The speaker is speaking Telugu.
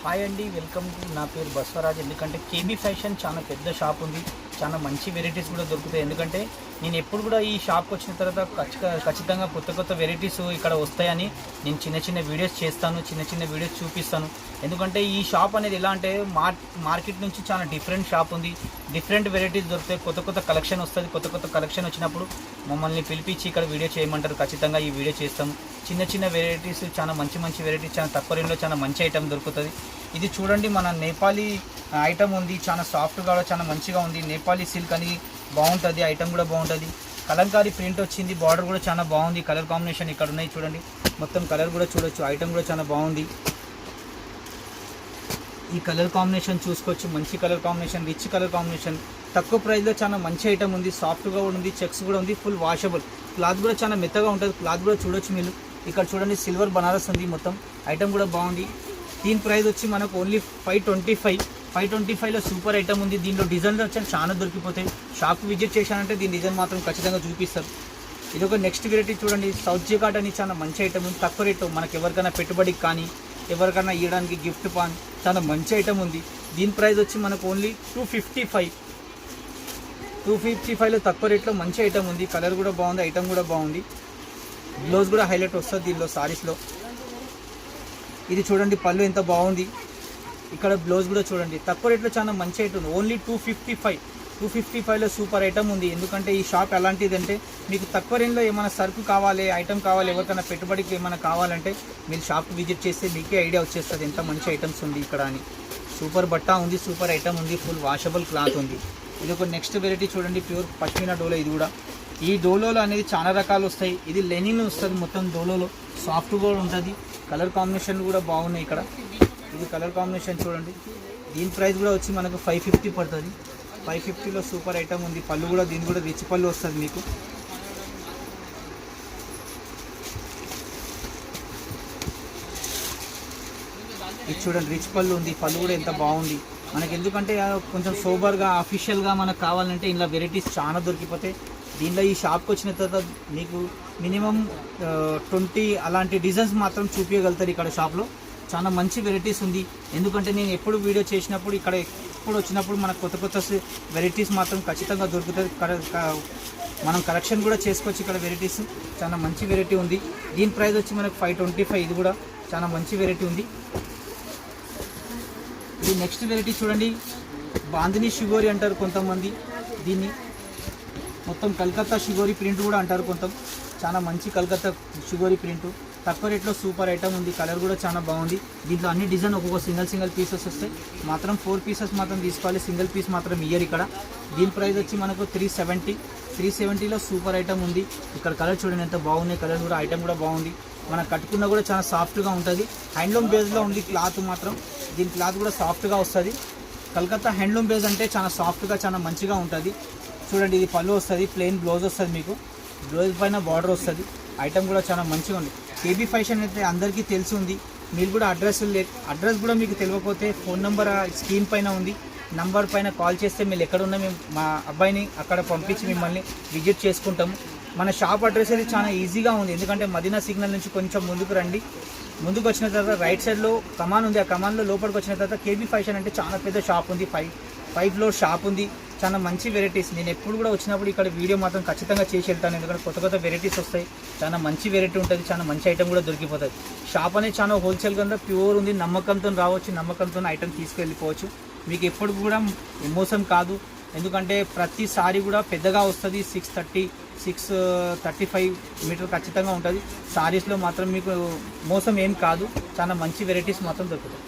హాయ్ అండి, వెల్కమ్ టు నా పేరు బస్వరాజ్. ఎందుకంటే కేబీ ఫ్యాషన్ చాలా పెద్ద షాప్ ఉంది, చాలా మంచి వెరైటీస్ కూడా దొరుకుతాయి. ఎందుకంటే నేను ఎప్పుడు కూడా ఈ షాప్కి వచ్చిన తర్వాత ఖచ్చితంగా కొత్త కొత్త వెరైటీస్ ఇక్కడ వస్తాయని నేను చిన్న చిన్న వీడియోస్ చేస్తాను, చిన్న చిన్న వీడియోస్ చూపిస్తాను. ఎందుకంటే ఈ షాప్ అనేది ఎలా అంటే మార్కెట్ నుంచి చాలా డిఫరెంట్ షాప్ ఉంది, డిఫరెంట్ వెరైటీస్ దొరుకుతాయి, కొత్త కొత్త కలెక్షన్ వస్తుంది. కొత్త కొత్త కలెక్షన్ వచ్చినప్పుడు మమ్మల్ని పిలిపించి ఇక్కడ వీడియో చేయమంటారు, ఖచ్చితంగా ఈ వీడియో చేస్తాము. చిన్న చిన్న వెరైటీస్, చాలా మంచి మంచి వెరైటీస్, చాలా తక్కువ రేంజ్లో చాలా మంచి ఐటమ్ దొరుకుతుంది. ఇది చూడండి, మన నేపాలీ ఐటమ్ ఉంది, చాలా సాఫ్ట్గా చాలా మంచిగా ఉంది. నేపాలీ సిల్క్ అని బాగుంటుంది, ఐటమ్ కూడా బాగుంటుంది. కలంకారీ ప్రింట్ వచ్చింది, బార్డర్ కూడా చాలా బాగుంది. కలర్ కాంబినేషన్ ఇక్కడ ఉన్నాయి చూడండి, మొత్తం కలర్ కూడా చూడొచ్చు. ఐటమ్ కూడా చాలా బాగుంది. ఈ కలర్ కాంబినేషన్ చూసుకోవచ్చు, మంచి colour combination, rich colour combination. తక్కువ ప్రైస్లో చాలా మంచి ఐటమ్ ఉంది, సాఫ్ట్గా కూడా ఉంది, చెక్స్ కూడా ఉంది, ఫుల్ వాషబుల్. క్లాత్ కూడా చాలా మెత్తగా ఉంటుంది, క్లాత్ కూడా చూడొచ్చు మీరు. ఇక్కడ చూడండి, సిల్వర్ బనారస్ ఉంది, మొత్తం ఐటమ్ కూడా బాగుంది. దీని ప్రైస్ వచ్చి మనకు ఓన్లీ 525లో సూపర్ ఐటమ్ ఉంది. దీనిలో డిజైన్లు వచ్చి చాలా దొరికిపోతాయి. షాప్ విజిట్ చేశానంటే దీని డిజైన్ మాత్రం ఖచ్చితంగా చూపిస్తారు. ఇది ఒక నెక్స్ట్ వెరైటీ చూడండి, సౌత్ జాకాట్ అని చాలా మంచి ఐటమ్ ఉంది, తక్కువ రేటు. మనకి ఎవరికైనా పెట్టుబడికి కానీ ఎవరికైనా ఇవ్వడానికి గిఫ్ట్ పాన్ చాలా మంచి ఐటమ్ ఉంది. దీని ప్రైస్ వచ్చి మనకు ఓన్లీ 255లో తక్కువ రేట్లో మంచి ఐటమ్ ఉంది. కలర్ కూడా బాగుంది, ఐటమ్ కూడా బాగుంది. బ్లౌజ్ కూడా హైలైట్ వస్తుంది దీనిలో సారీస్లో. ఇది చూడండి, పళ్ళు ఎంత బాగుంది. ఇక్కడ బ్లౌజ్ కూడా చూడండి, తక్కువ రేట్లో చాలా మంచి ఐటమ్ ఉంది. ఓన్లీ 255లో సూపర్ ఐటమ్ ఉంది. ఎందుకంటే ఈ షాప్ ఎలాంటిది అంటే, మీకు తక్కువ రేంజ్లో ఏమైనా సరుకు కావాలి, ఐటమ్ కావాలి, ఎవరికైనా పెట్టుబడికి ఏమైనా కావాలంటే మీరు షాప్కి విజిట్ చేస్తే మీకే ఐడియా వచ్చేస్తుంది ఎంత మంచి ఐటమ్స్ ఉంది ఇక్కడ అని. సూపర్ బట్ట ఉంది, సూపర్ ఐటమ్ ఉంది, ఫుల్ వాషబుల్ క్లాత్ ఉంది. ఇది ఒక నెక్స్ట్ వెరైటీ చూడండి, ప్యూర్ పష్మినా డోలో. ఇది కూడా ఈ డోలోలో అనేది చాలా రకాలు వస్తాయి. ఇది లెనిన్ వస్తుంది మొత్తం డోలోలో, సాఫ్ట్ కూడా ఉంటుంది. కలర్ కాంబినేషన్ కూడా బాగున్నాయి ఇక్కడ. ఇది కలర్ కాంబినేషన్ చూడండి. దీని ప్రైస్ కూడా వచ్చి మనకు 550 పడుతుంది. 550లో సూపర్ ఐటమ్ ఉంది. పళ్ళు కూడా దీని కూడా రిచ్ పళ్ళు వస్తుంది మీకు. ఇది చూడండి, రిచ్ పళ్ళు ఉంది, పళ్ళు కూడా ఎంత బాగుంది మనకి. ఎందుకంటే కొంచెం సోబర్గా అఫీషియల్గా మనకు కావాలంటే ఇలా వెరైటీస్ చాలా దొరికిపోతాయి. దీనిలో ఈ షాప్కి వచ్చిన తర్వాత మీకు మినిమం 20 అలాంటి డిజైన్స్ మాత్రం చూపించగలుగుతారు ఇక్కడ షాప్లో. చాలా మంచి వెరైటీస్ ఉంది. ఎందుకంటే నేను ఎప్పుడు వీడియో చేసినప్పుడు ఇక్కడ ఎప్పుడు వచ్చినప్పుడు మనకు కొత్త కొత్త వెరైటీస్ మాత్రం ఖచ్చితంగా దొరుకుతుంది. మనం కలెక్షన్ కూడా చేసుకోవచ్చు ఇక్కడ. వెరైటీస్ చాలా మంచి వెరైటీ ఉంది. దీని ప్రైస్ వచ్చి మనకు 525. ఇది కూడా చాలా మంచి వెరైటీ ఉంది. ఇది నెక్స్ట్ వెరైటీ చూడండి, బాందిని షిగోరి అంటారు కొంతమంది దీన్ని. మొత్తం కలకత్తా షిగోరి ప్రింట్ కూడా అంటారు కొంత. చాలా మంచి కలకత్తా షిగోరి ప్రింట్, తక్కువ రేట్లో సూపర్ ఐటమ్ ఉంది. కలర్ కూడా చాలా బాగుంది. దీంట్లో అన్ని డిజైన్ ఒక్కొక్క సింగిల్ పీసెస్ వస్తాయి. మాత్రం 4 పీసెస్ మాత్రం తీసుకోవాలి, సింగిల్ పీస్ మాత్రం ఇయ్యరు ఇక్కడ. దీని ప్రైస్ వచ్చి మనకు 370లో సూపర్ ఐటమ్ ఉంది. ఇక్కడ కలర్ చూడండి ఎంత బాగున్నాయి, కలర్ కూడా ఐటమ్ కూడా బాగుంది. మనం కట్టుకున్నా కూడా చాలా సాఫ్ట్గా ఉంటుంది. హ్యాండ్లూమ్ బేస్లో ఉంది క్లాత్ మాత్రం. దీని క్లాత్ కూడా సాఫ్ట్గా వస్తుంది. కలకత్తా హ్యాండ్లూమ్ బేస్ అంటే చాలా సాఫ్ట్గా చాలా మంచిగా ఉంటుంది. చూడండి, ఇది పళ్ళు వస్తుంది, ప్లెయిన్ బ్లౌజ్ వస్తుంది మీకు. బ్లౌజ్ పైన బార్డర్ వస్తుంది. ఐటమ్ కూడా చాలా మంచిగా ఉంది. కేబీ ఫ్యాషన్ అయితే అందరికీ తెలిసి ఉంది. మీరు కూడా అడ్రస్ కూడా మీకు తెలియకపోతే ఫోన్ నెంబర్ స్క్రీన్ పైన ఉంది, నంబర్ పైన కాల్ చేస్తే మీరు ఎక్కడున్నా మేము మా అబ్బాయిని అక్కడ పంపించి మిమ్మల్ని విజిట్ చేసుకుంటాము. మన షాప్ అడ్రస్ అయితే చాలా ఈజీగా ఉంది. ఎందుకంటే మదీనా సిగ్నల్ నుంచి కొంచెం ముందుకు రండి. ముందుకు వచ్చిన తర్వాత రైట్ సైడ్లో కమాన్ ఉంది. ఆ కమాన్లో లోపలికి వచ్చిన తర్వాత కేబీ ఫ్యాషన్ అంటే చాలా పెద్ద షాప్ ఉంది. 5 ఫ్లోర్ షాప్ ఉంది. చాలా మంచి వెరైటీస్. నేను ఎప్పుడు కూడా వచ్చినప్పుడు ఇక్కడ వీడియో మాత్రం ఖచ్చితంగా చేసి వెళ్తాను. ఎందుకంటే కొత్త కొత్త వెరైటీస్ వస్తాయి. చాలా మంచి వెరైటీ ఉంటుంది, చాలా మంచి ఐటమ్ కూడా దొరికిపోతుంది. షాప్ అనేది చాలా హోల్సేల్ గా ప్యూర్ ఉంది. నమ్మకంతో రావచ్చు, నమ్మకంతో ఐటమ్ తీసుకెళ్ళిపోవచ్చు. మీకు ఎప్పుడు కూడా మోసం కాదు. ఎందుకంటే ప్రతిసారి కూడా పెద్దగా వస్తుంది. 635 మీటర్ ఖచ్చితంగా ఉంటుంది. సారీస్లో మాత్రం మీకు మోసం ఏం కాదు. చాలా మంచి వెరైటీస్ మాత్రం దొరుకుతాయి.